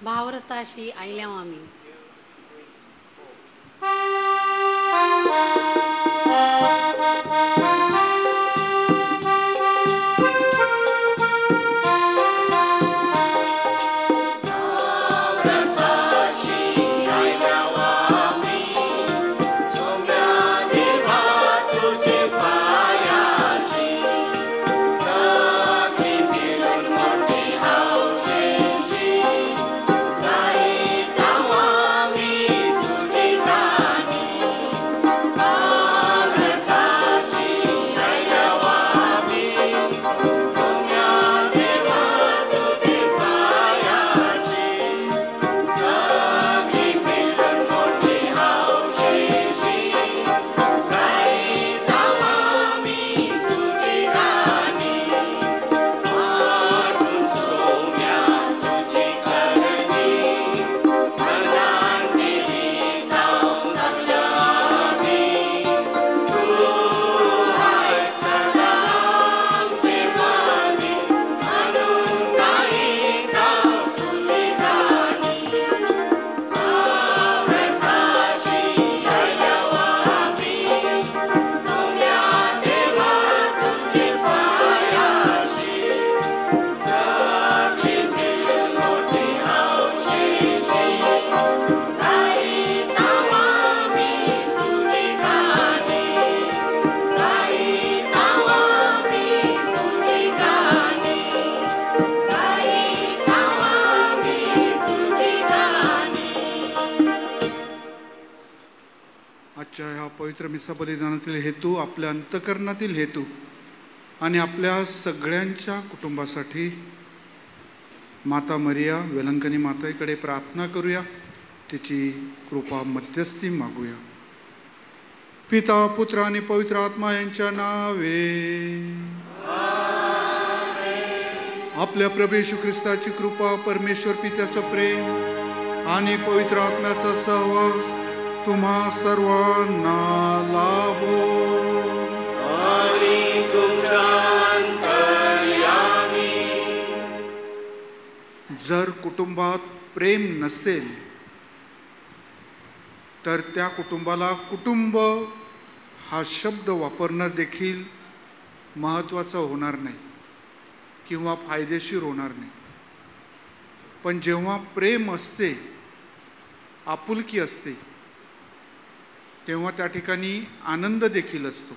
भावरताशी आयल्या आमी. पवित्र मिसा बलिदानातील हेतू, आपल्या अंतकरणातील हेतू आणि आपल्या सगळ्यांच्या कुटुंबासाठी माता मरिया वेलंकनी मातेकडे प्रार्थना करूया. तिची कृपा मध्यस्थी मागूया. पिता, पुत्र आणि पवित्र आत्मा यांच्या नावे. आपल्या प्रभू येशू ख्रिस्ताची कृपा, परमेश्वर पित्याचं प्रेम आणि पवित्र आत्म्याचा सहवास तुम्हा सर्वांना लाभो. आणि तुमच्या अंतर्यामी. जर कुटुंबात प्रेम नसेल तर त्या कुटुंबाला कुटुंब हा शब्द वापरणं देखील महत्त्वाचं होणार नाही किंवा फायदेशीर होणार नाही. पण जेव्हा प्रेम असते, आपुलकी असते, तेव्हा त्या ठिकाणी आनंद देखील असतो.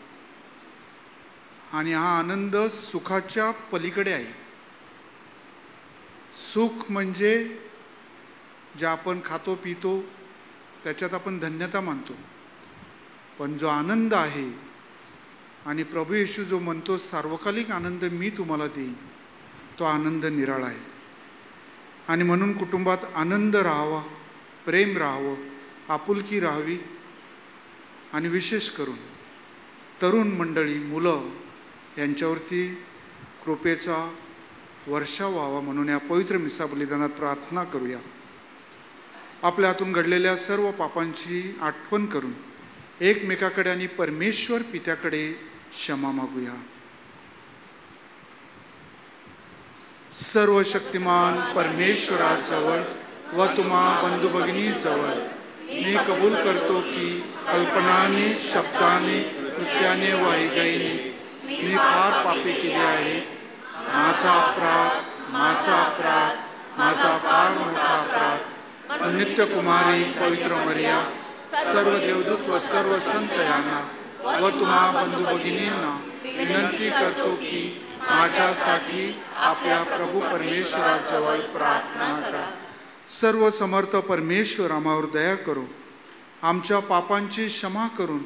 आणि हा आनंद सुखाच्या पलीकडे आहे. सुख म्हणजे जे आपण खातो पितो त्याच्यात आपण धन्यता मानतो. पण जो आनंद आहे, आणि प्रभू येशू जो म्हणतो सार्वकालिक आनंद मी तुम्हाला देईन, तो आनंद निराळा आहे. आणि म्हणून कुटुंबात आनंद राहावा, प्रेम राहावं, आपुलकी राहावी. आणि विशेष करून तरुण मंडळी, मुलं यांच्यावरती कृपेचा वर्षाव व्हावा म्हणून या पवित्र मिसा बलिदानात प्रार्थना करूया. आपल्या हातून घडलेल्या सर्व पापांची आठवण करून एकमेकाकडे आणि परमेश्वर पित्याकडे क्षमा मागूया. सर्व शक्तिमान परमेश्वराजवळ व तुम्हा बंधू भगिनीजवळ मी कबूल करतो की कल्पनाने, शब्दाने, कृत्याने व ऐगाईने मी फार पापे केले आहे. माझा अपराध, माझा फार मोठा अपराध. नित्य कुमारी पवित्र मरिया, सर्व देवदूत व सर्व संत यांना व तुम्हा बंधू भगिनींना विनंती करतो की माझ्यासाठी आपल्या प्रभू परमेश्वराजवळ प्रार्थना करा. सर्व समर्थ परमेश्वर आम्हावर दया करो, आमच्या पापांची क्षमा करून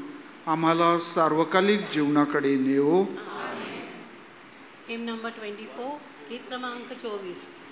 आम्हाला सार्वकालिक जीवनाकडे नेओ. हिम नंबर 24, गीत क्रमांक 24.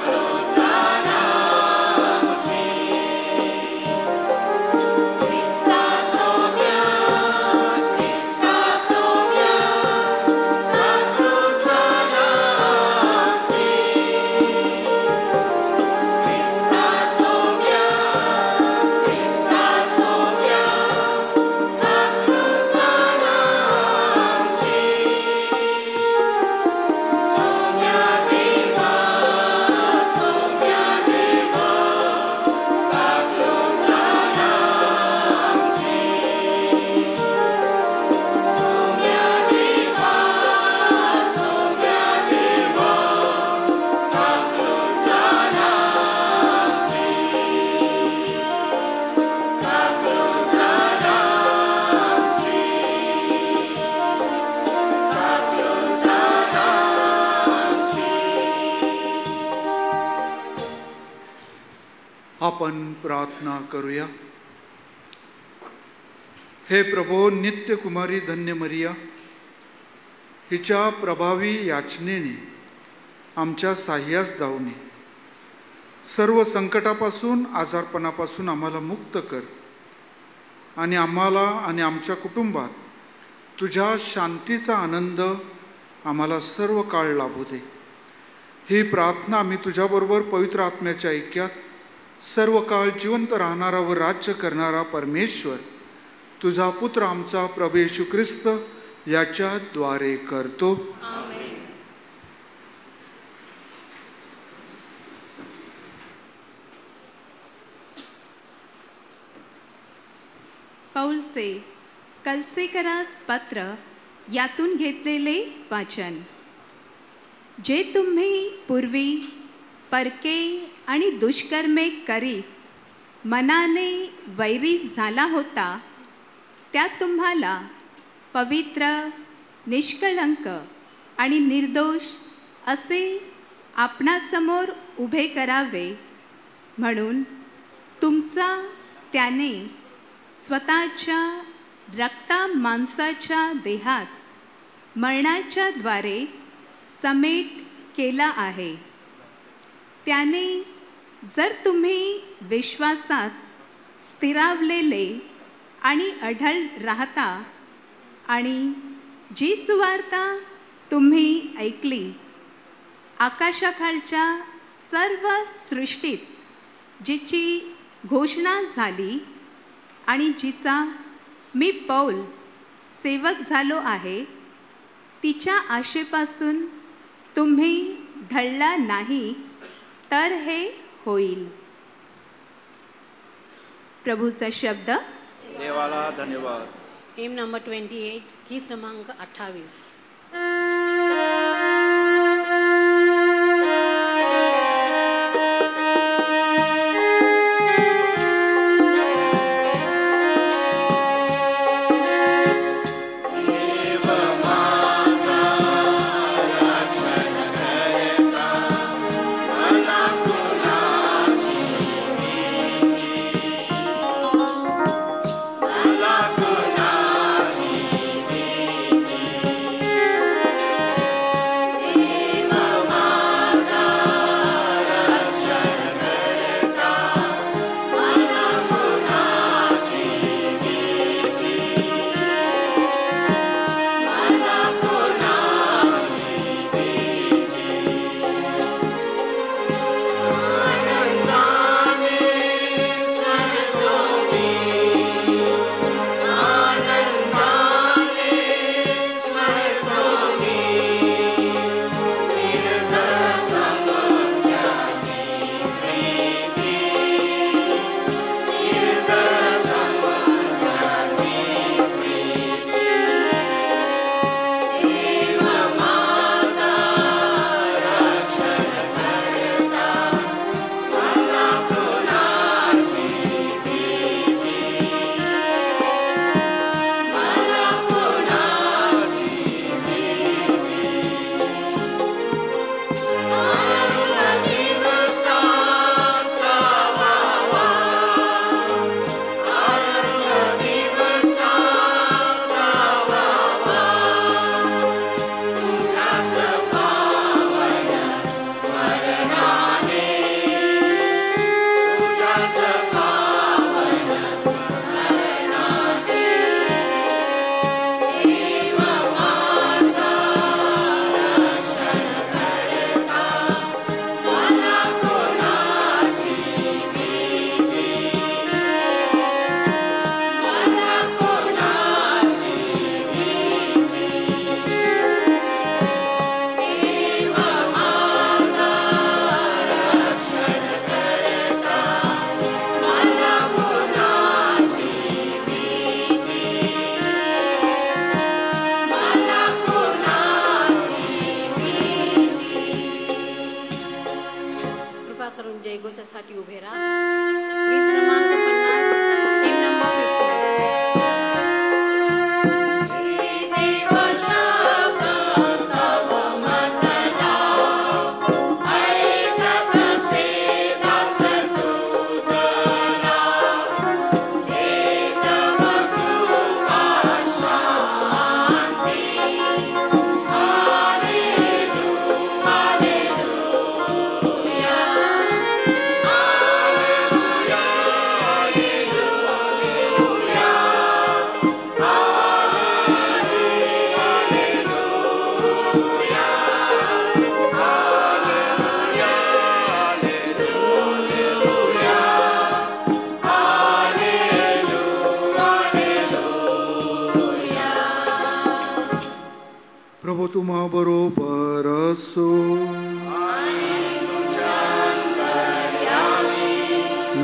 Lord. आपण प्रार्थना करूया. हे प्रभो, नित्य कुमारी धन्य मरिया हिच्या प्रभावी याचनेने आमच्या साह्यास धावणे सर्व संकटापासून आजारपणापासून आम्हाला मुक्त कर आणि आम्हाला आणि आमच्या कुटुंबात तुझ्या शांतीचा आनंद आम्हाला सर्व काळ लाभू दे. ही प्रार्थना आम्ही तुझ्याबरोबर पवित्र आत्म्याच्या ऐक्यात सर्व काळ जिवंत राहणारा व राज्य करणारा परमेश्वर तुझा पुत्र आमचा प्रभू येशू ख्रिस्त याच्याद्वारे करतो. पौलचे कलसेकरास पत्र यातून घेतलेले वाचन. जे तुम्ही पूर्वी परके आणि दुष्कर्मे करीत मनाने वैरी झाला होता, त्यात तुम्हाला पवित्र, निष्कळंक आणि निर्दोष असे आपणासमोर उभे करावे म्हणून तुमचा त्याने स्वतःच्या रक्ता मांसाच्या देहात मरणाच्या द्वारे समेट केला आहे. त्याने जर तुम्ही विश्वासात स्थिरावलेले आणि अढळ राहता आणि जी सुवार्ता तुम्ही ऐकली आकाशाखालच्या सर्व सृष्टीत जिची घोषणा झाली आणि जिचा मी पौल सेवक झालो आहे, तिच्या आशेपासून तुम्ही ढळला नाही तर हे होईल. प्रभूचा शब्द. देवाला धन्यवाद. एम नंबर 28, गीत क्रमांक 28. जयघोषासाठी उभे राहा. गीत क्रमांक 50, टीम नंबर 50.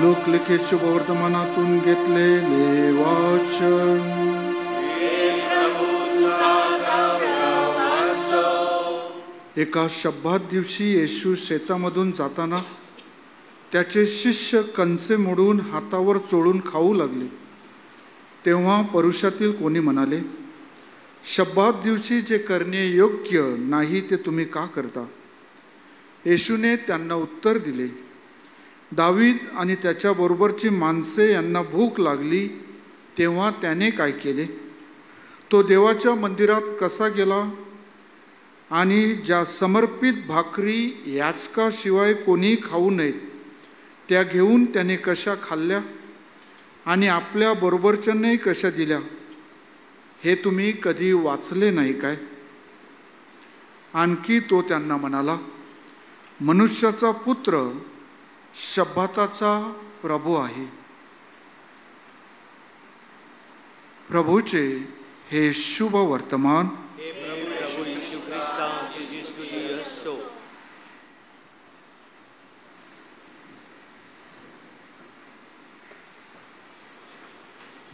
लोकलिखित शुभवर्तमानातून घेतलेले वाचन. एका शब्दात दिवशी येशू शेतामधून जाताना त्याचे शिष्य कंचे मोडून हातावर चोळून खाऊ लागले. तेव्हा परुषातील कोणी म्हणाले, शब्दात दिवशी जे करणे योग्य नाही ते तुम्ही का करता? येशूने त्यांना उत्तर दिले, दावीद आणि त्याच्याबरोबरची माणसे यांना भूक लागली तेव्हा त्याने काय केले? तो देवाच्या मंदिरात कसा गेला आणि ज्या समर्पित भाकरी याचकाशिवाय कोणी खाऊ नयेत त्या घेऊन त्याने कशा खाल्ल्या आणि आपल्या बरोबरच्यांनाही कशा दिल्या, हे तुम्ही कधी वाचले नाही काय? आणखी तो त्यांना म्हणाला, मनुष्याचा पुत्र शब्दाचा प्रभू आहे. प्रभूचे हे शुभ वर्तमान.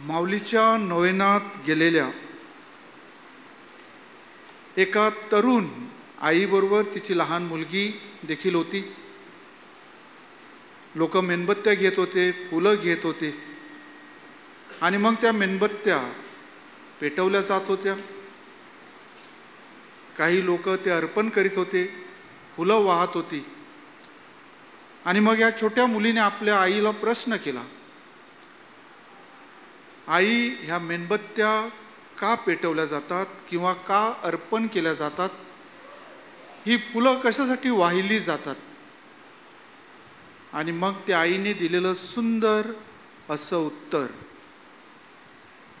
माऊलीच्या नोवेनात गेलेल्या एका तरुण आईबरोबर तिची लहान मुलगी देखील होती. लोक मेणबत्त्या घेत होते, फुलं घेत होते आणि मग त्या मेणबत्त्या पेटवल्या जात होत्या. काही लोक ते अर्पण करीत होते, फुलं वाहत होती. आणि मग या छोट्या मुलीने आपल्या आईला प्रश्न केला, आई, ह्या मेणबत्त्या का पेटवल्या जातात किंवा का अर्पण केल्या जातात? ही फुलं कशासाठी वाहिली जातात? आणि मग त्या आईने दिलेलं सुंदर असं उत्तर.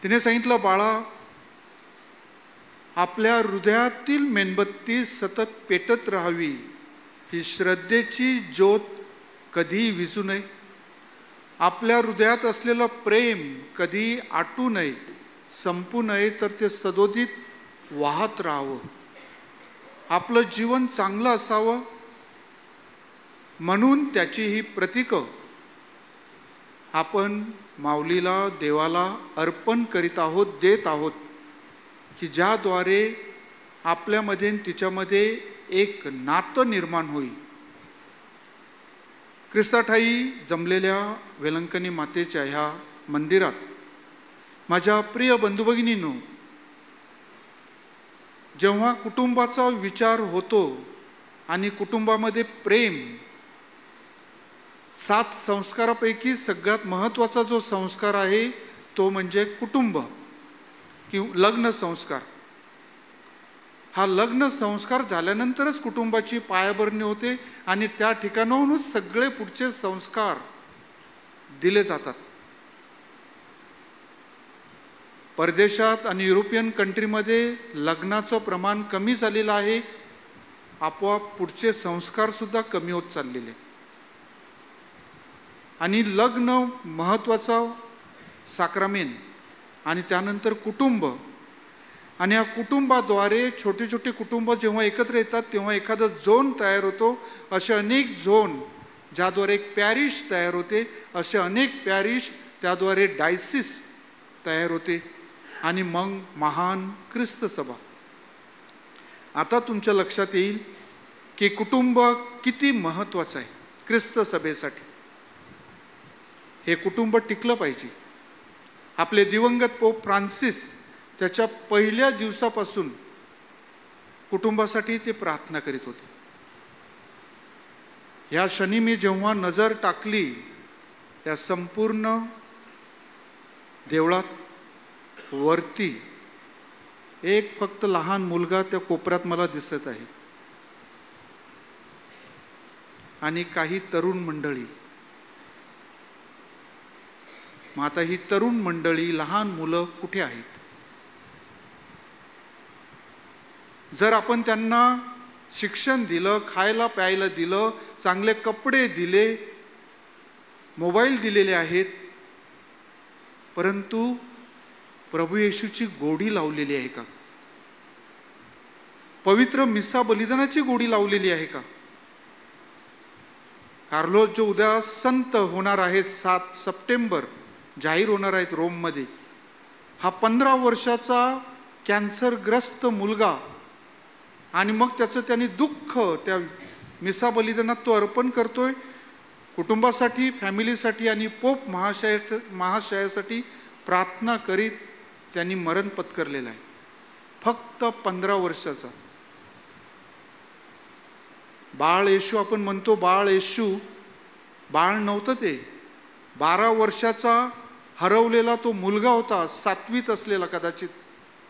तिने सांगितलं, बाळा, आपल्या हृदयातील मेणबत्ती सतत पेटत राहावी, ही श्रद्धेची ज्योत कधी विझू नये. आपल्या हृदयात असलेलं प्रेम कधी आटू नये, संपू नये, तर ते सदोदित वाहत राहावं. आपलं जीवन चांगलं असावं म्हणून त्याची ही प्रतीकं आपण माऊलीला, देवाला अर्पण करीत आहोत, देत आहोत, की ज्याद्वारे आपल्यामध्ये तिच्यामध्ये एक नातं निर्माण होईल. ख्रिस्ताठाई जमलेल्या वेलंकनी मातेच्या ह्या मंदिरात माझ्या प्रिय बंधुभगिनींनो, जेव्हा कुटुंबाचा विचार होतो आणि कुटुंबामध्ये प्रेम, 7 संस्कारापैकी सगळ्यात महत्त्वाचा जो संस्कार आहे तो म्हणजे कुटुंब किंवा लग्न संस्कार. हा लग्न संस्कार झाल्यानंतरच कुटुंबाची पायाभरणी होते आणि त्या ठिकाणाहूनच सगळे पुढचे संस्कार दिले जातात. परदेशात आणि युरोपियन कंट्रीमध्ये लग्नाचं प्रमाण कमी झालेलं आहे. आपोआप पुढचे संस्कार सुद्धा कमी होत चाललेले. आणि लग्न महत्त्वाचा साक्रामेंट आणि त्यानंतर कुटुंब. आणि या कुटुंबाद्वारे छोटे छोटे कुटुंब जेव्हा एकत्र येतात तेव्हा एखादा झोन तयार होतो. असे अनेक झोन ज्याद्वारे एक पॅरिश तयार होते, असे अनेक पॅरिश त्याद्वारे डायसिस तयार होते आणि मग महान ख्रिस्त सभा. आता तुमच्या लक्षात येईल की कुटुंब किती महत्त्वाचं आहे ख्रिस्त सभेसाठी. हे कुटुंब टिकलं पाहिजे. आपले दिवंगत पोप फ्रान्सिस त्याच्या पहिल्या दिवसापासून कुटुंबासाठी ते प्रार्थना करीत होते. या क्षणी मी जेव्हा नजर टाकली या संपूर्ण देवळात वरती, एक फक्त लहान मुलगा त्या कोपऱ्यात मला दिसत आहे आणि काही तरुण मंडळी. मग आता ही तरुण मंडळी, लहान मुलं कुठे आहेत? जर आपण त्यांना शिक्षण दिलं, खायला प्यायला दिलं, चांगले कपडे दिले, मोबाईल दिलेले आहेत, परंतु प्रभू येशूची गोडी लावलेली आहे का? पवित्र मिसा बलिदानाची गोडी लावलेली आहे का? कार्लोस जो उद्या संत होणार आहेत, 7 सप्टेंबर जाहीर होणार आहेत रोममध्ये, हा 15 वर्षाचा कॅन्सरग्रस्त मुलगा, आणि मग त्याचं त्याने दुःख त्या मिसा बलिदानात तो अर्पण करतोय कुटुंबासाठी, फॅमिलीसाठी, आणि पोप महाशयासाठी प्रार्थना करीत त्यांनी मरण पत्करलेलं आहे. फक्त 15 वर्षाचा बाळ येशू. आपण म्हणतो बाळ येशू, बाळ नव्हतं ते, 12 वर्षाचा हरवलेला तो मुलगा होता, 7वीत असलेला कदाचित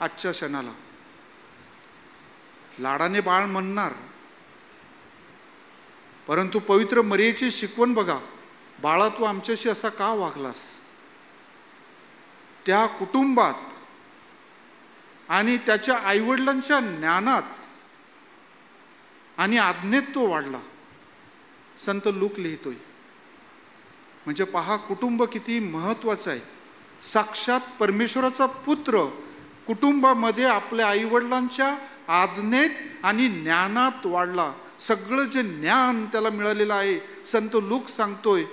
आजच्या क्षणाला. लाडाने बाळ म्हणणार, परंतु पवित्र मरियेची शिकवण बघा, बाळा तू आमच्याशी असा का वागलास. त्या कुटुंबात आणि त्याच्या आईवडिलांच्या ज्ञानात आणि आज्ञेत तो वाढला. संत लूक लिहितोय. म्हणजे पहा कुटुंब किती महत्वाचं आहे. साक्षात परमेश्वराचा पुत्र कुटुंबामध्ये आपल्या आईवडिलांच्या आज्ञेत आणि ज्ञानात वाढला. सगळं जे ज्ञान त्याला मिळालेलं आहे, संत लूक सांगतोय,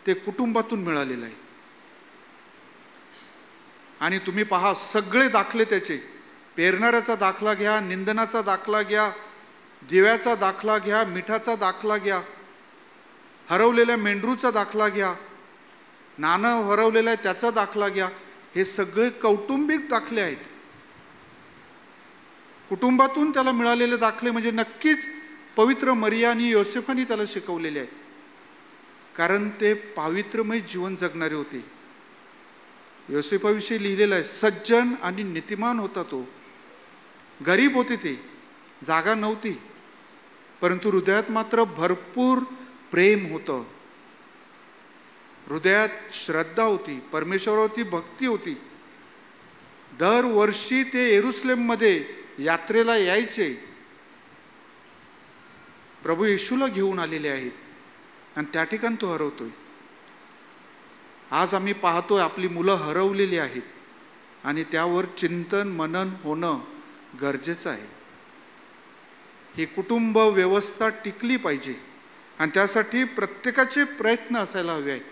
ते कुटुंबातून मिळालेलं आहे. आणि तुम्ही पहा सगळे दाखले त्याचे, पेरणाऱ्याचा दाखला घ्या, निंदनाचा दाखला घ्या, दिव्याचा दाखला घ्या, मिठाचा दाखला घ्या, हरवलेल्या मेंढरूचा दाखला घ्या, नाणं हरवलेलं आहे त्याचा दाखला घ्या. हे सगळे कौटुंबिक दाखले आहेत. कुटुंबातून त्याला मिळालेले दाखले म्हणजे नक्कीच पवित्र मरिया आणि योसेफानी त्याला शिकवलेले आहेत, कारण ते पावित्रमय जीवन जगणारे होते. योसेफाविषयी लिहिलेलं आहे, सज्जन आणि नीतिमान होता तो. गरीब होते ते, जागा नव्हती, परंतु हृदयात मात्र भरपूर प्रेम होतं. हृदयात श्रद्धा होती, परमेश्वरावरती भक्ती होती. दरवर्षी ते येरुशलेममध्ये यात्रेला यायचे. प्रभू येशूला घेऊन आलेले आहेत आणि त्या ठिकाणी तो हरवतोय. आज आम्ही पाहतोय आपली मुलं हरवलेली आहेत आणि त्यावर चिंतन मनन होणं गरजेचं आहे. ही कुटुंब व्यवस्था टिकली पाहिजे आणि त्यासाठी प्रत्येकाचे प्रयत्न असायला हवे आहेत.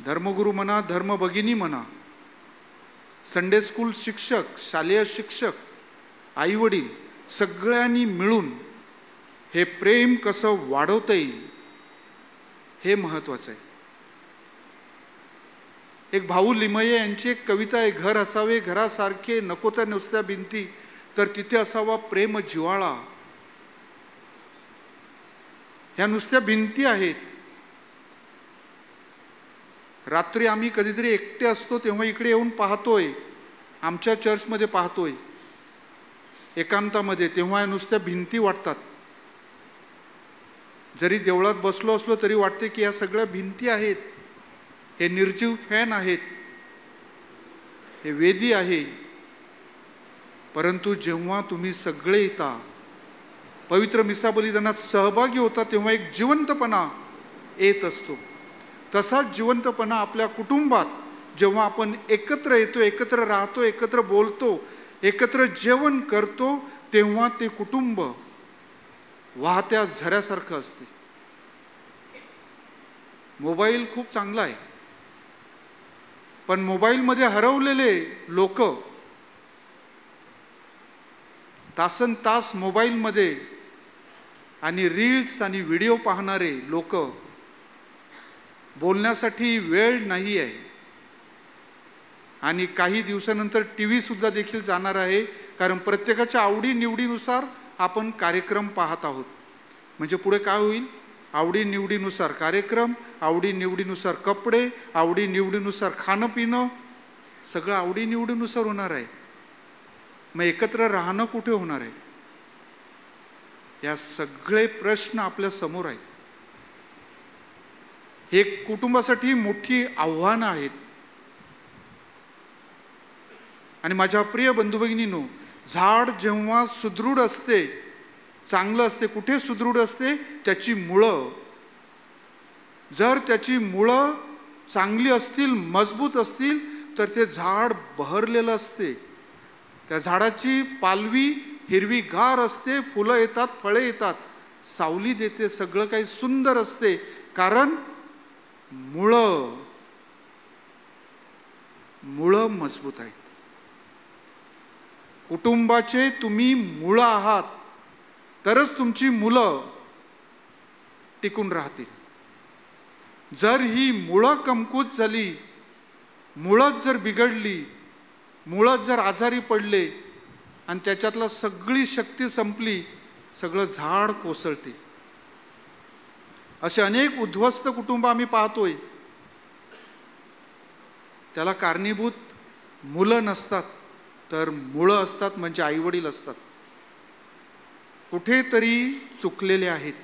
धर्मगुरू म्हणा, धर्मभगिनी म्हणा, संडे स्कूल शिक्षक, शालेय शिक्षक, आईवडील सगळ्यांनी मिळून हे प्रेम कसं वाढवता येईल हे महत्त्वाचं आहे. एक भाऊ लिमये यांची एक कविता आहे, घर असावे घरासारखे, नको त्या नुसत्या भिंती, तर तिथे असावा प्रेम जिव्हाळा. ह्या नुसत्या भिंती आहेत. रात्री आम्ही कधीतरी एकटे असतो तेव्हा इकडे येऊन पाहतोय, आमच्या चर्चमध्ये पाहतोय एकांतामध्ये, तेव्हा नुसत्या भिंती वाटतात. जरी देवळात बसलो असलो तरी वाटते की या सगळ्या भिंती आहेत, हे निर्जीव फॅन आहेत, हे वेदी आहे. परंतु जेव्हा तुम्ही सगळे येता, पवित्र मिसा बलिदानात सहभागी होता, तेव्हा एक जिवंतपणा येत असतो. तसाच जिवंतपणा आपल्या कुटुंबात जेव्हा आपण एकत्र येतो, एकत्र राहतो, एकत्र बोलतो, एकत्र जेवण करतो, तेव्हा ते कुटुंब वाहत्या झऱ्यासारखं असते. मोबाईल खूप चांगला आहे, पण मोबाईलमध्ये हरवलेले लोक तासन तास मोबाईलमध्ये आणि रील्स आणि व्हिडिओ पाहणारे लोक, बोलण्यासाठी वेळ नाही आहे. आणि काही दिवसानंतर TV सुद्धा देखील जाणार आहे, कारण प्रत्येकाच्या आवडीनिवडीनुसार आपण कार्यक्रम पाहत आहोत. म्हणजे पुढे काय होईल, आवडीनिवडीनुसार कार्यक्रम, आवडीनिवडीनुसार कपडे, आवडीनिवडीनुसार खाणं पिणं, सगळं आवडीनिवडीनुसार होणार आहे. मग एकत्र राहणं कुठे होणार आहे? या सगळे प्रश्न आपल्या समोर आहेत. हे कुटुंबासाठी मोठी आव्हानं आहेत. आणि माझ्या प्रिय बंधू भगिनींनो, झाड जेव्हा सुदृढ असते, चांगलं असते, कुठे सुदृढ असते? त्याची मुळं. जर त्याची मुळं चांगली असतील, मजबूत असतील, तर ते झाड बहरलेलं असते. त्या झाडाची पालवी हिरवीगार असते, फुलं येतात, फळे येतात. सावली देते, सगळं काही सुंदर असते, कारण मुळं मजबूत आहेत. कुटुंबाचे तुम्ही मुळं आहात, तरच तुमची मुलं टिकून राहतील. जर ही मुळं कमकुवत झाली, मुळंच जर बिघडली, मुळंच जर आजारी पडले आणि त्याच्यातला सगळी शक्ती संपली, सगळं झाड कोसळते. असे अनेक उद्ध्वस्त कुटुंब आम्ही पाहतोय. त्याला कारणीभूत मुलं नसतात, तर मुळं असतात, म्हणजे आईवडील असतात. कुठेतरी चुकलेले आहेत.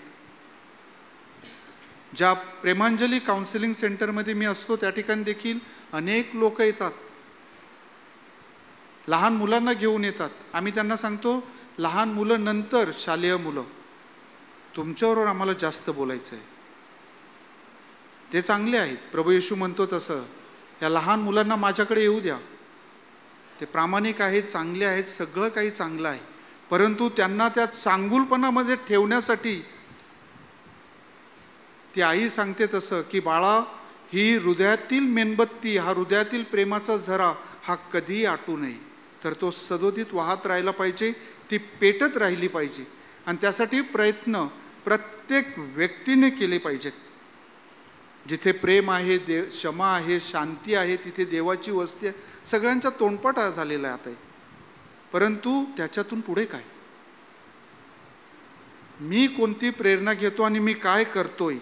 ज्या प्रेमांजली काउन्सिलिंग सेंटरमध्ये मी असतो त्या ठिकाणी देखील अनेक लोक येतात, लहान मुलांना घेऊन येतात. आम्ही त्यांना सांगतो, लहान मुलं नंतर, शालेय मुलं, तुमच्याबरोबर आम्हाला जास्त बोलायचं आहे. ते चांगले आहेत, प्रभू येशू म्हणतो तसं, या लहान मुलांना माझ्याकडे येऊ द्या. ते प्रामाणिक आहेत, चांगले आहेत, सगळं काही चांगलं आहे. परंतु त्यांना त्या चांगुलपणामध्ये ठेवण्यासाठी ती आई सांगते तसं की बाळा, ही हृदयातील मेणबत्ती, हा हृदयातील प्रेमाचा झरा हा कधीही आटू नये, तर तो सदोदित वाहत राहायला पाहिजे, ती पेटत राहिली पाहिजे. आणि त्यासाठी प्रयत्न प्रत्येक व्यक्तीने केले पाहिजेत. जिथे प्रेम आहे, क्षमा आहे, शांती आहे, तिथे देवाची वस्ती आहे. सगळ्यांचा तोंडपाठ झालेला आहे आता. परंतु त्याच्यातून पुढे काय? मी कोणती प्रेरणा घेतो आणि मी काय करतोय?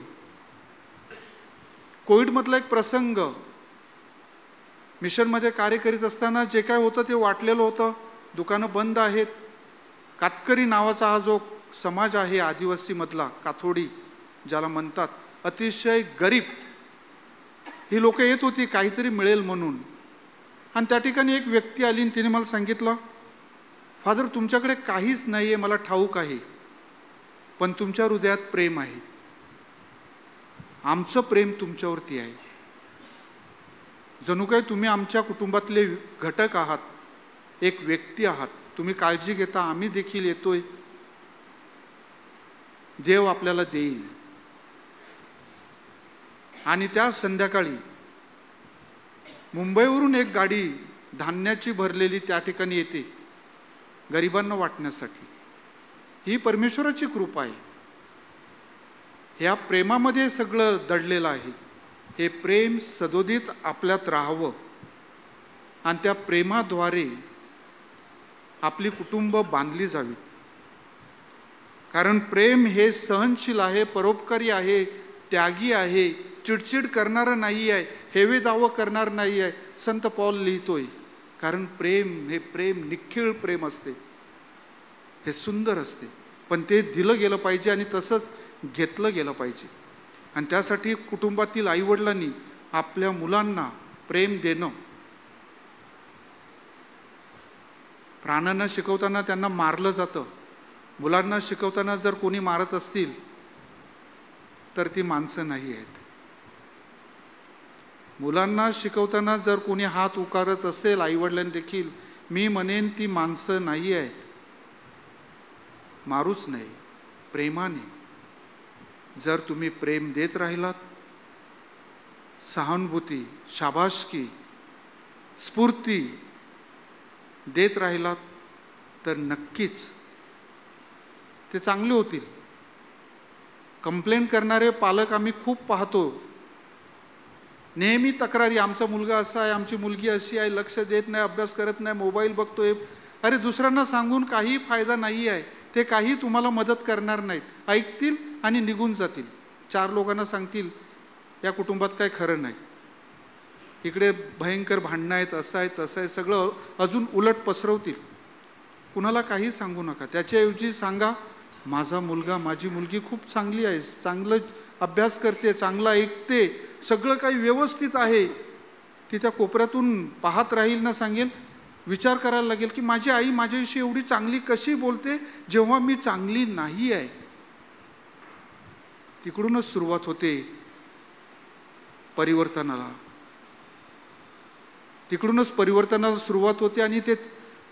कोविडमधला एक प्रसंग, मिशनमध्ये कार्य करीत असताना जे काय होतं ते वाटलेलं होतं. दुकानं बंद आहेत. कातकरी नावाचा हा जो समाज आहे आदिवासीमधला, काथोडी ज्याला म्हणतात, अतिशय गरीब ही लोक येत होती काहीतरी मिळेल म्हणून. आणि त्या ठिकाणी एक व्यक्ती आली आणि तिने मला सांगितलं, फादर तुमच्याकडे काहीच नाही आहे, मला ठाऊक आहे, पण तुमच्या हृदयात प्रेम आहे. आमचं प्रेम तुमच्यावरती आहे. जणू काय तुम्ही आमच्या कुटुंबातले घटक आहात, एक व्यक्ती आहात. तुम्ही काळजी घेता, आम्ही देखील येतोय. देव आपल्याला देईल. आणि त्या संध्याकाळी मुंबईवरून एक गाडी धान्याची भरलेली त्या ठिकाणी येते गरिबांना वाटण्यासाठी. ही परमेश्वराची कृपा आहे. ह्या प्रेमामध्ये सगळं दडलेलं आहे. हे प्रेम सदोदित आपल्यात राहावं आणि त्या प्रेमाद्वारे आपली कुटुंब बांधली जावीत. कारण प्रेम हे सहनशील आहे, परोपकारी आहे, त्यागी आहे, चिडचिड करणारं नाही आहे, हेवे दावं करणार नाही आहे. संत पौल लिहितोय, कारण प्रेम हे प्रेम निखिळ प्रेम असते, हे सुंदर असते. पण ते दिलं गेलं पाहिजे आणि तसंच घेतलं गेलं पाहिजे. आणि त्यासाठी कुटुंबातील आईवडिलांनी आपल्या मुलांना प्रेम देणं. प्राण्यांना शिकवताना त्यांना मारलं जातं. मुलांना शिकवताना जर कोणी मारत असतील तर ती माणसं नाही आहेत. मुलांना शिकवताना जर कोणी हात उकारत असेल आईवडिलांनी देखील, मी म्हणेन ती माणसं नाही आहेत. मारूच नाही, प्रेमाने जर तुम्ही प्रेम देत राहिलात, सहानुभूती, शाबासकी, स्फूर्ती देत राहिलात, तर नक्कीच ते चांगले होतील. कंप्लेंट करणारे पालक आम्ही खूप पाहतो. नेहमी तक्रारी, आमचा मुलगा असा आहे, आमची मुलगी अशी आहे, लक्ष देत नाही, अभ्यास करत नाही, मोबाईल बघतोय. अरे दुसऱ्यांना सांगून काही फायदा नाही आहे. ते काही तुम्हाला मदत करणार नाहीत. ऐकतील आणि निघून जातील. 4 लोकांना सांगतील या कुटुंबात काय खरं नाही, इकडे भयंकर भांडणं आहेत, असं आहे तसं आहे, सगळं अजून उलट पसरवतील. कुणाला काही सांगू नका. त्याच्याऐवजी सांगा, माझा मुलगा, माझी मुलगी खूप चांगली आहे, चांगलं अभ्यास करते, चांगलं ऐकते, सगळं काही व्यवस्थित आहे. ती त्या कोपऱ्यातून पाहत राहील ना, सांगेल, विचार करायला लागेल की माझी आई माझ्याविषयी एवढी चांगली कशी बोलते जेव्हा मी चांगली नाही आहे. तिकडूनच सुरुवात होते परिवर्तनाला. तिकडूनच परिवर्तनाला सुरुवात होते आणि ते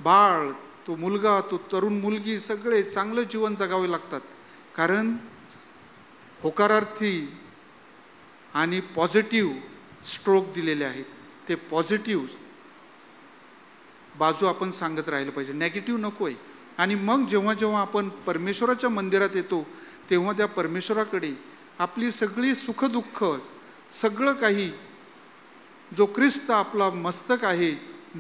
बाळ, तो मुलगा, तो तरुण मुलगी सगळे चांगलं जीवन जगावे लागतात. कारण होकारार्थी आणि पॉझिटिव्ह स्ट्रोक दिलेले आहेत. ते पॉझिटिव्ह बाजू आपण सांगत राहिलं पाहिजे, नेगेटिव्ह नको आहे. आणि मग जेव्हा जेव्हा आपण परमेश्वराच्या मंदिरात येतो तेव्हा त्या परमेश्वराकडे आपली सगळी सुखदुःख, सगळं काही, जो ख्रिस्त आपला मस्तक आहे,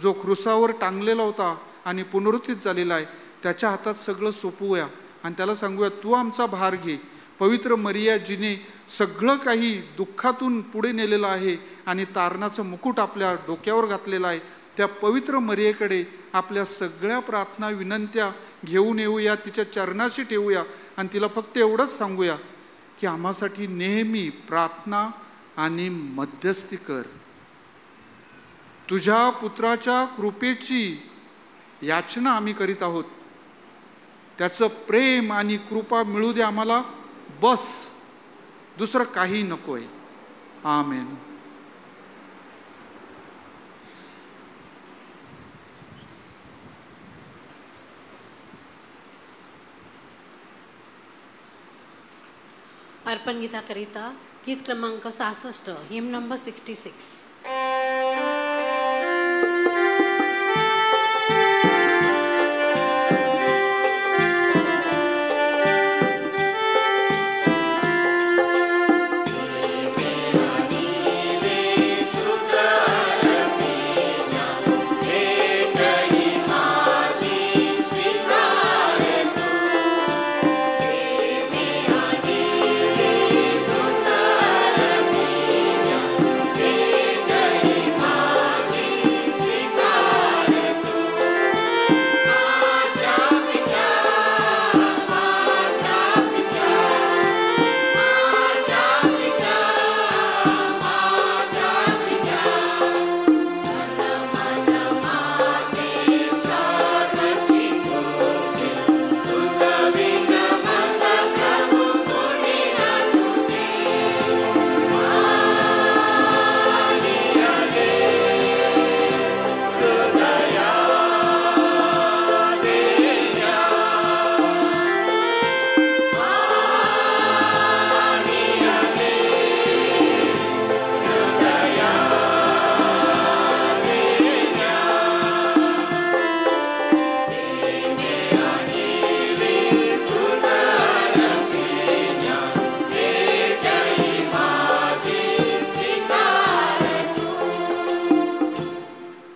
जो क्रुसावर टांगलेला होता आणि पुनरुत्थित झालेला आहे, त्याच्या हातात सगळं सोपवूया आणि त्याला सांगूया, तू आमचा भार घे. पवित्र मरिया जिने सगळं काही दुःखातून पुढे नेलेलं आहे आणि तारणाचं मुकुट आपल्या डोक्यावर घातलेलं आहे, त्या पवित्र मरियेकडे आपल्या सगळ्या प्रार्थना विनंत्या घेऊन येऊया, तिच्या चरणाशी ठेवूया आणि तिला फक्त एवढंच सांगूया की आम्हासाठी नेहमी प्रार्थना आणि मध्यस्थी कर. तुझ्या पुत्राच्या कृपेची याचना आम्ही करीत आहोत. त्याचं प्रेम आणि कृपा मिळू दे आम्हाला, बस, दुसरं काही नको आहे. आमेन. अर्पण गीताकरिता गीत क्रमांक 66, हिम नंबर 66.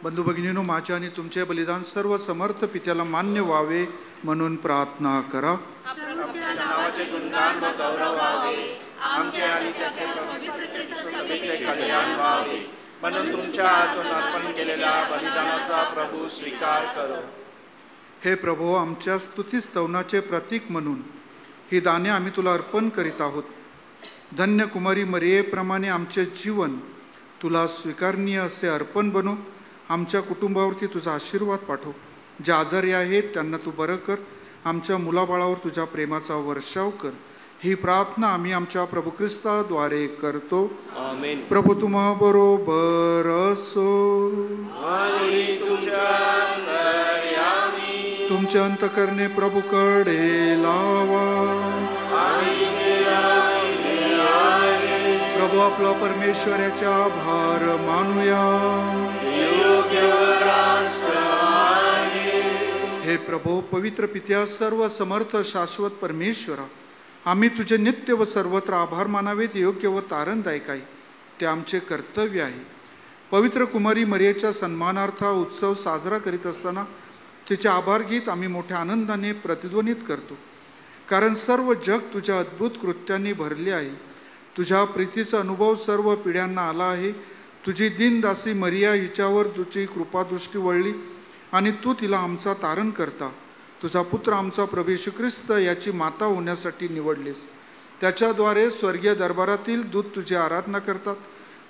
बंधू भगिनीनो, माझ्या आणि तुमचे बलिदान सर्व समर्थ पित्याला मान्य व्हावे म्हणून प्रार्थना करा. नावाचे गुणगान व गौरव व्हावे, आमचे आणि त्याचे पवित्र कल्याण व्हावे, म्हणून तुमच्या हातून अर्पण केलेल्या बलिदानाचा प्रभू स्वीकार करो. हे प्रभू, आमच्या स्तुतिस्तवनाचे प्रतीक म्हणून ही दाने आम्ही तुला अर्पण करीत आहोत. धन्य कुमारी मरियेप्रमाणे आमचे जीवन तुला स्वीकारणीय असे अर्पण बनो. आमच्या कुटुंबावरती तुझा आशीर्वाद पाठव. जे आजारी आहेत त्यांना तू बरं कर. आमच्या मुलाबाळावर तुझ्या प्रेमाचा वर्षाव कर. ही प्रार्थना आम्ही आमच्या प्रभू ख्रिस्ताद्वारे करतो. आमेन. प्रभू तुम्हा बरोबर असो. तुमचे अंतकरणे प्रभूकडे लावा. प्रभू आपला परमेश्वराचा आभार मानूया. हे प्रभू, पवित्र पित्या, सर्व समर्थ शाश्वत परमेश्वरा, आम्ही तुझे नित्य व सर्वत्र आभार मानावेत योग्य व तारणदायक आहे, ते आमचे कर्तव्य आहे. पवित्र कुमारी मरियेच्या सन्मानार्थ उत्सव साजरा करीत असताना तिचे आभार गीत आम्ही मोठ्या आनंदाने प्रतिध्वनित करतो, कारण सर्व जग तुझ्या अद्भुत कृत्यांनी भरले आहे. तुझ्या प्रीतीचा अनुभव सर्व पिढ्यांना आला आहे. तुझी दीनदासी मरिया हिच्यावर तुझी कृपादृष्टी वळली आणि तू तिला आमचा तारण करता तुझा पुत्र आमचा प्रभू येशू ख्रिस्त याची माता होण्यासाठी निवडलेस. त्याच्याद्वारे स्वर्गीय दरबारातील दूत तुझी आराधना करतात.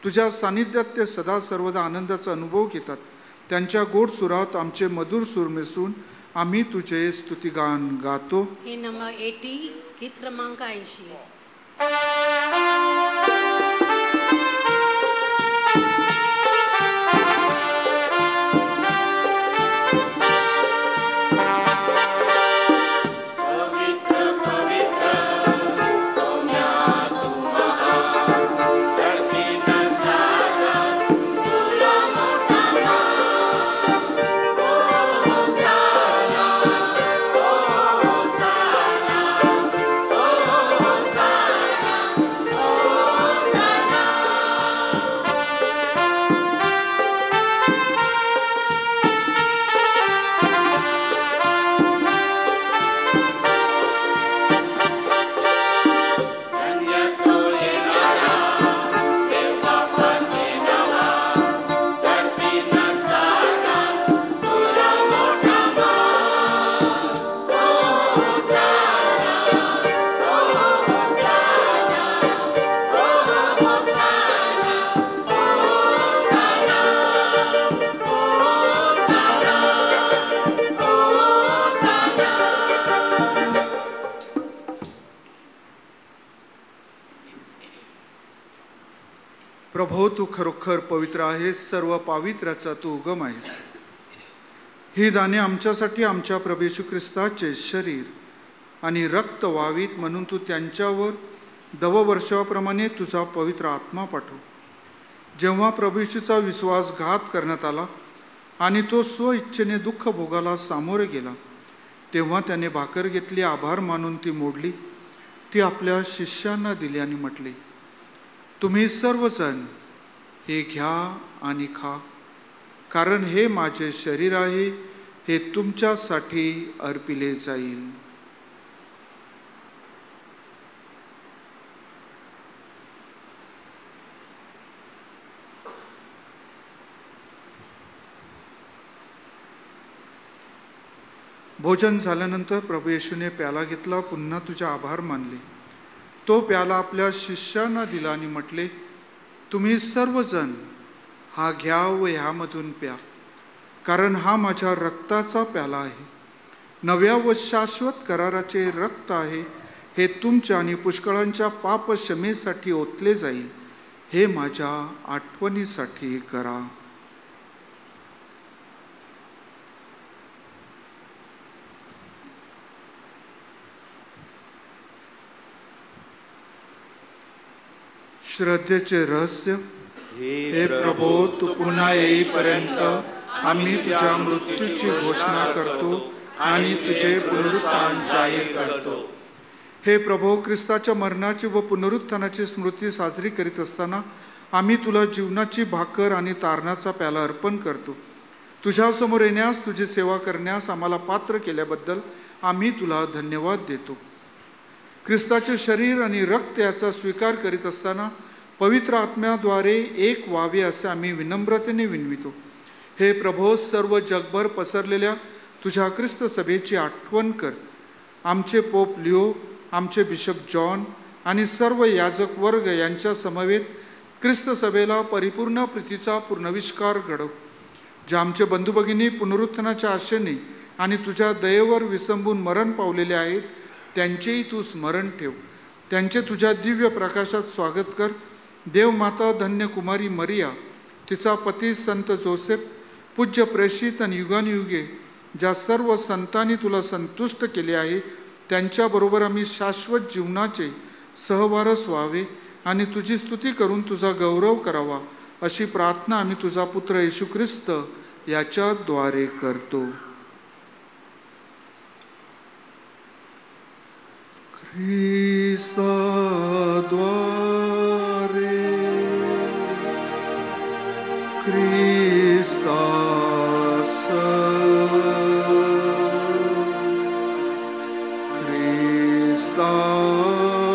तुझ्या सानिध्यात ते सदा सर्वदा आनंदाचा अनुभव घेतात. त्यांच्या गोड सुरात आमचे मधुर सूर मिसळून आम्ही तुझे स्तुतिगान गातो. हे नंबर 80, गीत क्रमांक 80. पवित्र पवित्र प्रभो, तू खरोखर पवित्र आहेस, सर्व पावित्र्याचा तू उगम आहेस. ही दाने आमच्यासाठी आमच्या प्रभू येशू ख्रिस्ताचे शरीर आणि रक्त व्हावीत म्हणून तू त्यांच्यावर दववर्षाप्रमाणे तुझा पवित्र आत्मा पाठव. जेव्हा प्रभू येशूचा विश्वासघात करण्यात आला आणि तो स्वइच्छेने दुःख भोगाला सामोरे गेला, तेव्हा त्याने भाकर घेतली, आभार मानून ती मोडली, ती आपल्या शिष्यांना दिली आणि म्हटले, तुम्ही सर्वजण हे घ्या आणि खा, कारण हे माझे शरीर आहे, हे तुमच्यासाठी अर्पिले जाईल. भोजन झाल्यानंतर प्रभू येशूने प्याला घेतला, पुन्हा तुझे आभार मानले, तो प्याला आपल्या शिष्यांना दिला आणि म्हटले, तुम्ही सर्वजण हा घ्या व ह्यामधून प्या, कारण हा माझ्या रक्ताचा प्याला आहे, नव्या व शाश्वत कराराचे रक्त आहे, हे तुमच्या आणि पुष्कळांच्या पाप क्षमेसाठी ओतले जाईल, हे माझ्या आठवणीसाठी करा. श्रद्धेचे रहस्य. हे प्रभो, तू पुन्हा येईपर्यंत आम्ही तुझ्या मृत्यूची घोषणा करतो आणि तुझे पुनरुत्थान जाहीर करतो. हे प्रभो, ख्रिस्ताच्या मरणाची व पुनरुत्थानाची स्मृती साजरी करीत असताना आम्ही तुला जीवनाची भाकर आणि तारणाचा प्याला अर्पण करतो. तुझ्यासमोर येण्यास, तुझी सेवा करण्यास आम्हाला पात्र केल्याबद्दल आम्ही तुला धन्यवाद देतो. ख्रिस्ताचे शरीर आणि रक्त याचा स्वीकार करीत असताना पवित्र आत्म्याद्वारे एक व्हावे असे आम्ही विनम्रतेने विनवितो. हे प्रभो, सर्व जगभर पसरलेल्या तुझ्या ख्रिस्त सभेची आठवण कर. आमचे पोप लिओ, आमचे बिशप जॉन आणि सर्व याजक वर्ग यांच्या समवेत ख्रिस्त सभेला परिपूर्ण प्रीतीचा पूर्णविष्कार घडव. जे आमचे बंधू भगिनी पुनरुत्थानाच्या आशेने आणि तुझ्या दयेवर विसंबून मरण पावलेले आहेत, त्यांचेही तू स्मरण ठेव. त्यांचे तुझ्या दिव्य प्रकाशात स्वागत कर. देवमाता धन्य कुमारी मरिया, तिचा पती संत जोसेफ, पूज्य प्रेषित आणि युगानुयुगे ज्या सर्व संतांनी तुला संतुष्ट केले आहे, त्यांच्याबरोबर आम्ही शाश्वत जीवनाचे सहवारस व्हावे आणि तुझी स्तुती करून तुझा गौरव करावा, अशी प्रार्थना आम्ही तुझा पुत्र येशू ख्रिस्त याच्याद्वारे करतो. ख्रिस्ताद्वारे ख्रिस्तास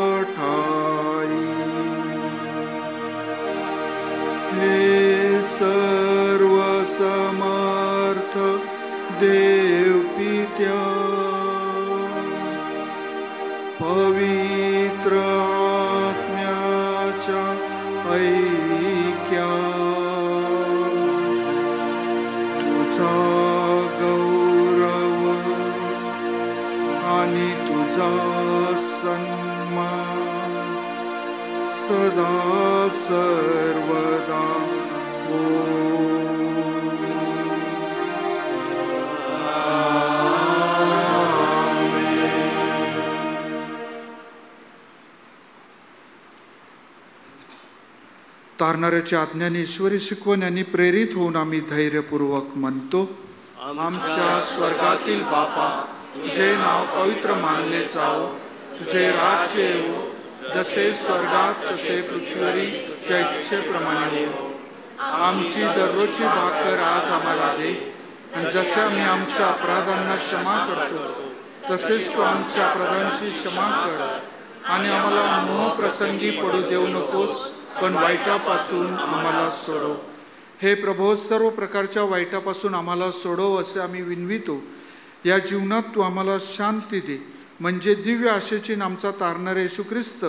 ख्रिस्ताठाई हे सर्व समर्थ देव पित्या, पवित्र आत्म्याच्या ऐक्या, तुझा गौरव आणि तुझा सन्मान सदा सर्वदा हो. तारणाऱ्याची आज्ञाने ईश्वरी शिकवण यांनी प्रेरित होऊन आम्ही धैर्यपूर्वक म्हणतो, आमच्या स्वर्गातील बापा, तुझे नाव पवित्र मानले जाओ, तुझे राज्य येवो, जसे स्वर्गात तसे पृथ्वीवरी तुझ्या इच्छेप्रमाणे हो. आमची दररोजची भाकर आज आम्हाला दे, आणि जसे आम्ही आमच्या अपराधांना क्षमा करतो, तसेच तू आमच्या अपराधांची क्षमा कर, आणि आम्हाला मोहप्रसंगी पडू देऊ नकोस, पण वाईटापासून आम्हाला सोडव. हे प्रभो, सर्व प्रकारच्या वाईटापासून आम्हाला सोडव असे आम्ही विनवितो. या जीवनात तू आम्हाला शांती दे, म्हणजे दिव्य आशेची आमचा तारणारा येशू ख्रिस्त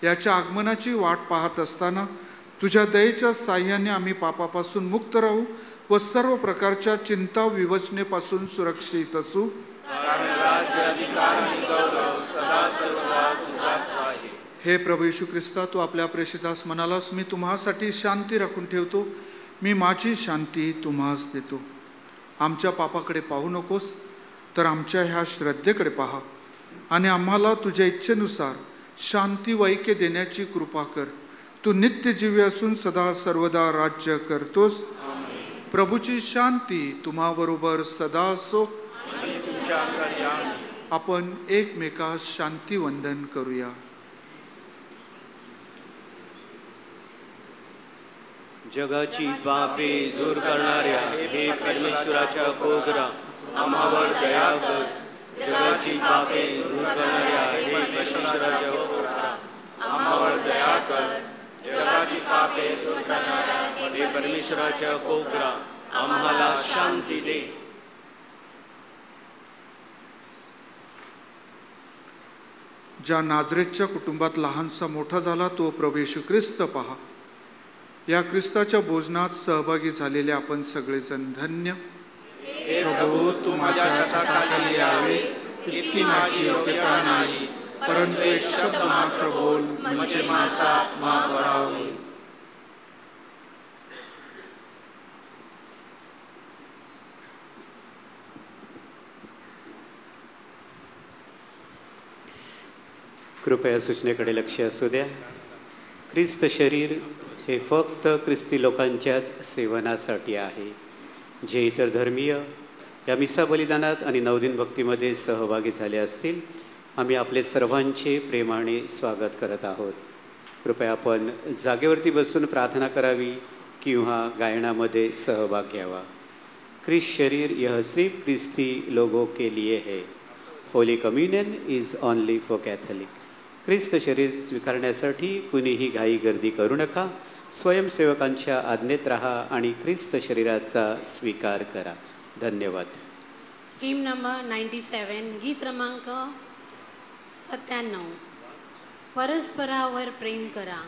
याच्या आगमनाची वाट पाहत असताना तुझ्या दयेच्या साह्याने आम्ही पापापासून मुक्त राहू व सर्व प्रकारच्या चिंता विवचनेपासून सुरक्षित असू. हे प्रभू येशू ख्रिस्ता, तू आपल्या प्रेषितास म्हणालास, मी तुम्हासाठी शांती राखून ठेवतो, मी माझी शांती तुम्हास देतो. आमच्या पापाकडे पाहू नकोस, तर आमच्या ह्या श्रद्धेकडे पहा आणि आम्हाला तुझ्या इच्छेनुसार शांती व ऐक्य देण्याची कृपा कर. तू नित्यजीवी असून सदा सर्वदा राज्य करतोस. प्रभूची शांती तुम्हाबरोबर सदा असो. आपण एकमेकास शांती वंदन करूया. जगाची पापे दूर करणाऱ्या हे परमेश्वराच्या कोगरा, आम्हावर दया कर. जगाची पापे दूर करणाऱ्या हे परमेश्वराच्या कोगरा, आम्हावर दया कर. जगाची पापे दूर करणाऱ्या हे परमेश्वराच्या कोगरा, आम्हाला शांती दे. ज्या नाझरेतच्या कुटुंबात लहानसा मोठा झाला तो प्रभू येशू ख्रिस्त पहा. या ख्रिस्ताच्या भोजनात सहभागी झालेले आपण सगळेजण धन्य. प्रभू, तू माझ्या छताखाली यावेस इतकी माझी योग्यता नाही, परंतु एक शब्द मात्र बोल, म्हणजे माझा आत्मा बरा होईल. कृपया सूचनेकडे लक्ष असू द्या. ख्रिस्त शरीर हे फक्त ख्रिस्ती लोकांच्याच सेवनासाठी आहे. जे इतर धर्मीय या मिसा बलिदानात आणि नवदिन भक्तीमध्ये सहभागी झाले असतील, आम्ही आपले सर्वांचे प्रेमाने स्वागत करत आहोत. कृपया आपण जागेवरती बसून प्रार्थना करावी किंवा गायनामध्ये सहभाग घ्यावा. ख्रिस्त शरीर यह सिर्फ ख्रिस्ती लोगों के लिए है. Holy communion is only for Catholic. ख्रिस्त शरीर स्वीकारण्यासाठी कुणीही घाई गर्दी करू नका. स्वयंसेवकांच्या आज्ञेत राहा आणि ख्रिस्त शरीराचा स्वीकार करा. धन्यवाद. हिम नंबर 97, गीत क्रमांक 97. परस्परावर प्रेम करा.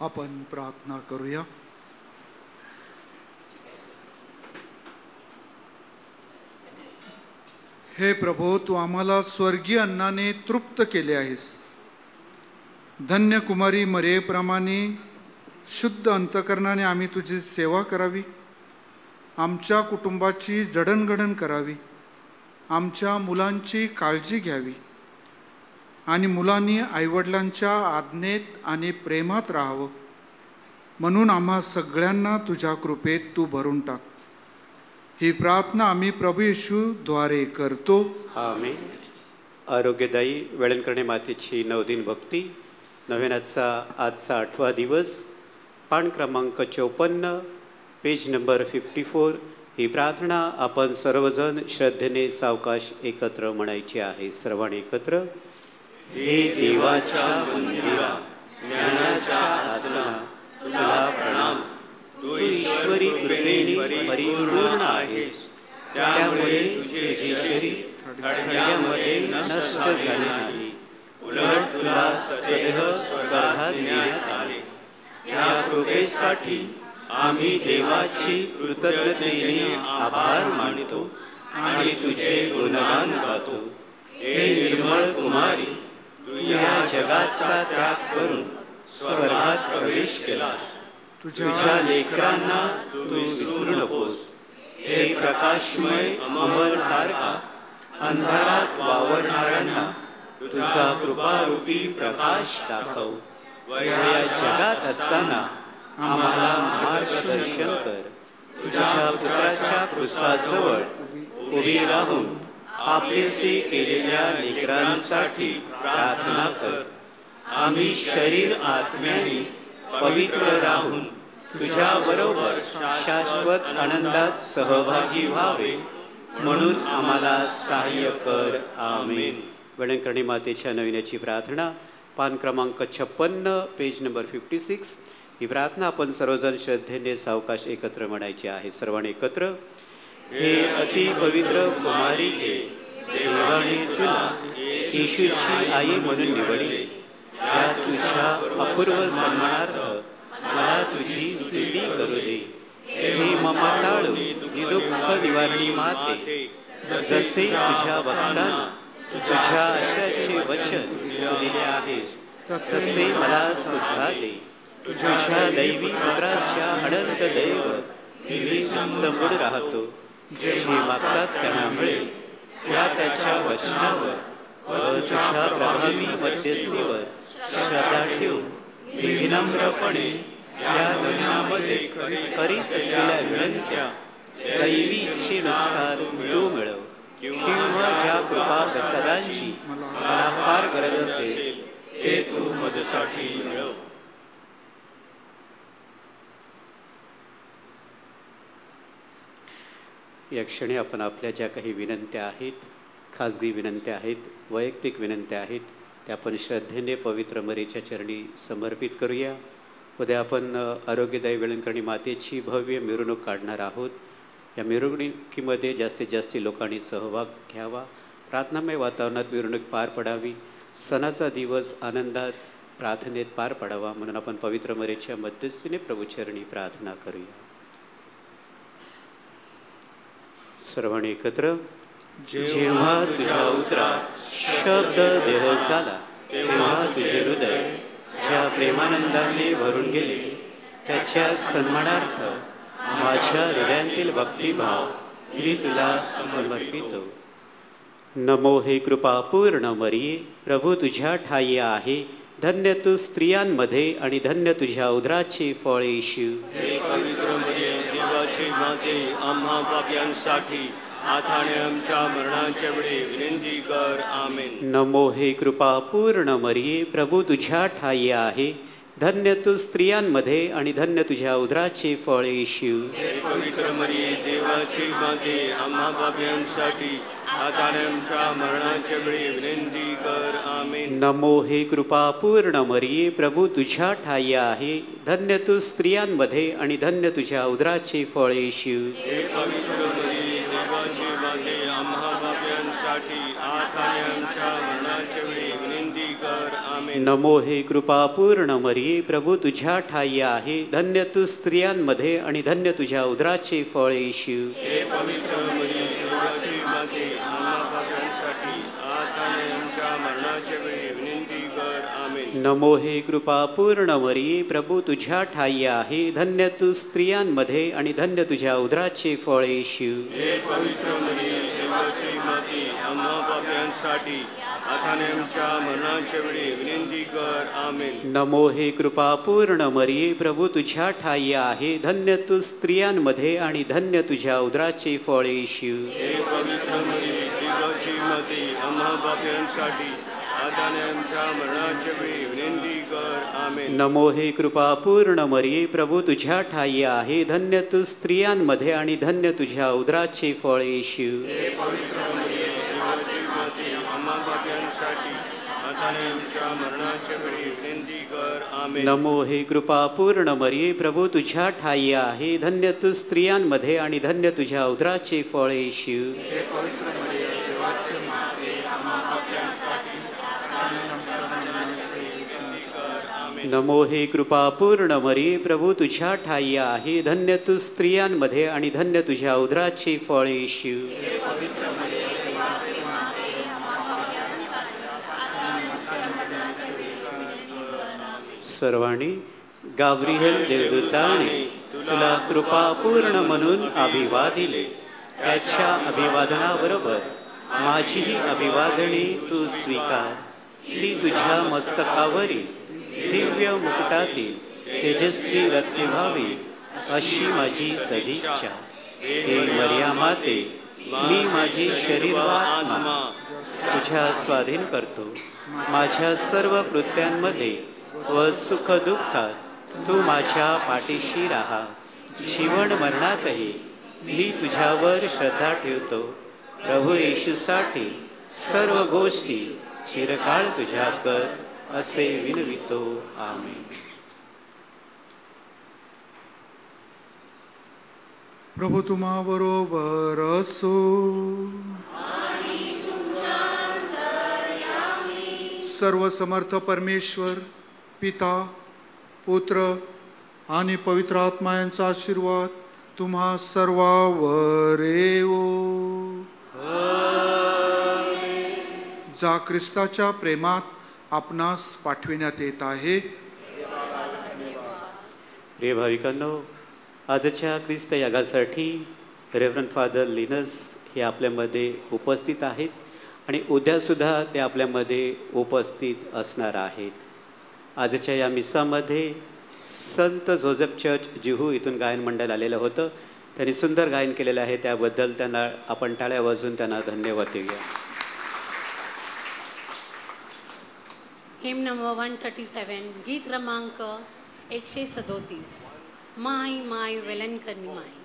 आपण प्रार्थना करूया. हे प्रभो, तू आम्हाला स्वर्गीय अन्नाने तृप्त केले आहेस. धन्य कुमारी मरेप्रमाणे शुद्ध अंतकरणाने आम्ही तुझी सेवा करावी, आमच्या कुटुंबाची जडणघडण करावी, आमच्या मुलांची काळजी घ्यावी आणि मुलांनी आईवडिलांच्या आज्ञेत आणि प्रेमात राहावं. म्हणून आम्हा सगळ्यांना तुझ्या कृपेत तू भरून टाक. ही प्रार्थना आम्ही प्रभू येशूद्वारे करतो. आमेन. आरोग्यदायी वेळणकरणे मातेची 9 दिन भक्ती नव्याचा आजचा 8वा दिवस, पान क्रमांक 54, पेज नंबर 54. ही प्रार्थना आपण सर्वजण श्रद्धेने सावकाश एकत्र म्हणायची आहे. सर्वांनी एकत्र. हे देवाच्या मंदिरा, ज्ञानाच्या आसना, तुला प्रणाम. तू ईश्वरी कृपेने परिपूर्ण आहेस. त्यामुळे तुझे शरीर थडग्यामध्ये नष्ट झाले नाही, उलट तुला सदैव स्वर्गात नेण्यात आले. या कृपेसाठी आम्ही देवाची कृतज्ञतेने आभार मानतो आणि तुझे गुणगान गातो. हे निर्मळ कुमारी, तू या जगाचा त्याग करून स्वर्गात प्रवेश केलास. तुझ्या लेकरांना तू विसरू नकोस. हे प्रकाशमय अमर तारका, अंधारात वावरणाऱ्यांना तुझा कृपारूपी प्रकाश दाखव. या जगात असताना आम्हाला मार्गदर्शन कर. तुझ्या पुत्राच्या क्रूसाजवळ उभी राहून आपलेसे केलेल्या लेकरांसाठी प्रार्थना कर. आम्ही शरीर आत्म्याने पवित्र राहून तुझ्या बरोबर शाश्वत आनंदात सहभागी व्हावे म्हणून आम्हाला सहाय्य कर. आमेन. वेळणकरणी मातेच्या नविन्याची प्रार्थना, पान क्रमांक 56, पेज नंबर 56. ही प्रार्थना आपण सर्वजण श्रद्धेने सावकाश एकत्र म्हणायची आहे. सर्वांनी एकत्र. हे अति पवित्र कुमारिके, देवाने तुला येशूची आई म्हणून निवडले. या तुझ्या अपूर्व सन्मानार्थ मला तुझी स्तुती करू दे. हे ममताळू निदुःख निवारणी माते, जसे तुझ्या भक्तांना तुझ्या आशाचे वचन दिले आहेस, तसे मला सुद्धा दे. तुझ्या दैवी पुत्राच्या अनंत दैव मी समोर राहतो. जे मागतात त्यांना मिळेल. या त्याच्या वचनावर व तुझ्या प्रभावी मध्यस्थीवर श्रद्धा ठेवून मी विनम्रपणे या नविनामध्ये करीत असलेल्या विनंत्या दैवी इच्छेनुसार तू मिळव. किंवा ज्या कृपा प्रसादांची मला फार गरज असेल ते तू माझ्यासाठी मिळव. या क्षणी आपण आपल्या ज्या काही विनंत्या आहेत, खाजगी विनंत्या आहेत, वैयक्तिक विनंत्या आहेत, त्या आपण श्रद्धेने पवित्र मरीच्या चरणी समर्पित करूया. उद्या आपण आरोग्यदायी वेळणकरणी मातेची भव्य मिरवणूक काढणार आहोत. या मिरवणुकीमध्ये जास्तीत जास्त लोकांनी सहभाग घ्यावा. प्रार्थनामय वातावरणात मिरवणूक पार पडावी. सणाचा दिवस आनंदात प्रार्थनेत पार पडावा म्हणून आपण पवित्र मरीच्या मध्यस्थीने प्रभूचरणी प्रार्थना करूया. सर्वांनी एकत्र. जेव्हा तुझ्या उदरात शब्द देह झाला, तेव्हा तुझे हृदय ज्या प्रेमानंदाने भरून गेले, त्याच्या सन्मानार्थ माझ्या हृदयातील भक्तिभाव मी तुला समर्पितो. नमो हे कृपापूर्ण मरिये, प्रभू तुझ्या ठाई आहे. धन्य तू स्त्रियांमध्ये आणि धन्य तुझ्या उदराचे फळ येशू. हे पवित्र मरिये, देवाची माते, आम्हा पाप्यांसाठी आता आणि आमच्या मरणाच्या वेळी विनंती कर. आमेन. नमो हे कृपापूर्ण मरिये, प्रभू तुझ्या ठाई आहे. धन्य तू स्त्रियांमध्ये आणि धन्य तुझ्या उदराचे फळ येशू. हे पवित्र मरिये, देवाची माते, आम्हा पाप्यांसाठी आता आणि आमच्या मरणाच्या वेळी विनंती कर. आमेन. नमो हे कृपापूर्ण मरिये, प्रभू तुझ्या ठाई आहे. धन्य तू स्त्रियांमध्ये आणि धन्य तुझ्या उदराचे फळ येशू. हे पवित्र मरिये, देवाची माते, आम्हा पाप्यांसाठी आता आणि आमच्या मरणाच्या वेळी विनंती कर. आमेन. नमो हे कृपापूर्ण मरिये, प्रभू तुझ्या ठाई आहे. धन्य तू स्त्रियांमध्ये आणि धन्य तुझ्या उदराचे फळ येशू. हे पवित्र मरिये, देवाची माते, आम्हा पाप्यांसाठी आता आणि आमच्या मरणाच्या वेळी विनंती कर. आमेन. नमो हे कृपापूर्ण मरिये, प्रभू तुझ्या ठाई आहे. धन्य तू स्त्रियांमध्ये आणि धन्य तुझ्या उदराचे फळ येशू. हे पवित्र मरिये, देवाची माते, आम्हा पाप्यांसाठी आता आणि आमच्या मरणाच्या वेळी विनंती कर. आमेन. नमो हे कृपापूर्ण मरिये, प्रभू तुझ्या ठाई आहे. धन्य तू स्त्रियांमध्ये आणि धन्य तुझ्या उदराचे फळ येशू. हे पवित्र मरिये, देवाची माते, आम्हा पाप्यांसाठी आता आणि आमच्या मरणाच्या वेळी विनंती कर. आमेन. नमो हे कृपापूर्ण मरिये, प्रभू तुझ्या ठाई आहे. धन्य तू स्त्रियांमध्ये आणि धन्य तुझ्या उदराचे फळ येशू. हे पवित्र मरिये, देवाची माते, आम्हा पाप्यांसाठी आता आणि आमच्या मरणाच्या वेळी विनंती कर. आमेन. नमो हे कृपापूर्ण मरिये, प्रभू तुझ्या ठाई आहे. धन्य तू स्त्रियांमध्ये आणि धन्य तुझ्या उदराचे फळ येशू. हे पवित्र मरिये, देवाची माते, आम्हा पाप्यांसाठी आणि आमच्या मरणाच्या वेळी विनंती कर. नमो हे कृपापूर्ण मरिये, प्रभू तुझ्या ठाई आहे. धन्य तू स्त्रियांमध्ये आणि धन्य तुझ्या उदराचे फळ येशू. हे पवित्र मरिये, देवाची माते, आम्हा पाप्यांसाठी आणि आमच्या मरणाच्या वेळी विनंती कर. सर्वांनी गाब्रिएल देवदूताने तुला कृपापूर्ण म्हणून अभिवादिले. त्याच्या अभिवादनाबरोबर माझीही अभिवादने तू स्वीकार. ती तुझ्या मस्तकावरील दिव्य मुकुटातील तेजस्वी रत्ने व्हावी अशी माझी सदिच्छा. हे मरिया माते, मी माझी शरीर व आत्मा तुझ्या स्वाधीन करतो. माझ्या सर्व कृत्यांमध्ये व सुखदुःखात तू माझ्या पाठीशी राहा. जीवन मरणातही मी तुझ्यावर श्रद्धा ठेवतो. प्रभू येशूसाठी सर्व गोष्टी चिरकाळ तुझ्या कर असे विनवितो. आमेन. प्रभू तुम्हा बरोबर असो. सर्व समर्थ परमेश्वर पिता, पुत्र आणि पवित्र आत्मा यांचा आशीर्वाद तुम्हा सर्वांवर येवो. जा ख्रिस्ताच्या प्रेमात आपणास पाठविण्यात येत आहे. प्रिय भाविकांनो, आजच्या ख्रिस्त यागासाठी रेव्हरंड फादर लिनस हे आपल्यामध्ये उपस्थित आहेत आणि उद्यासुद्धा ते आपल्यामध्ये उपस्थित असणार आहेत. आजच्या या मिसामध्ये संत जोसेफ चर्च जिहू इथून गायन मंडळ आलेलं होतं. त्यांनी सुंदर गायन केलेलं आहे. त्याबद्दल त्यांना आपण टाळ्या वाजवून त्यांना धन्यवाद देऊया. हिम नंबर 137, गीत क्रमांक 137. माय माय वेलन करनी माय.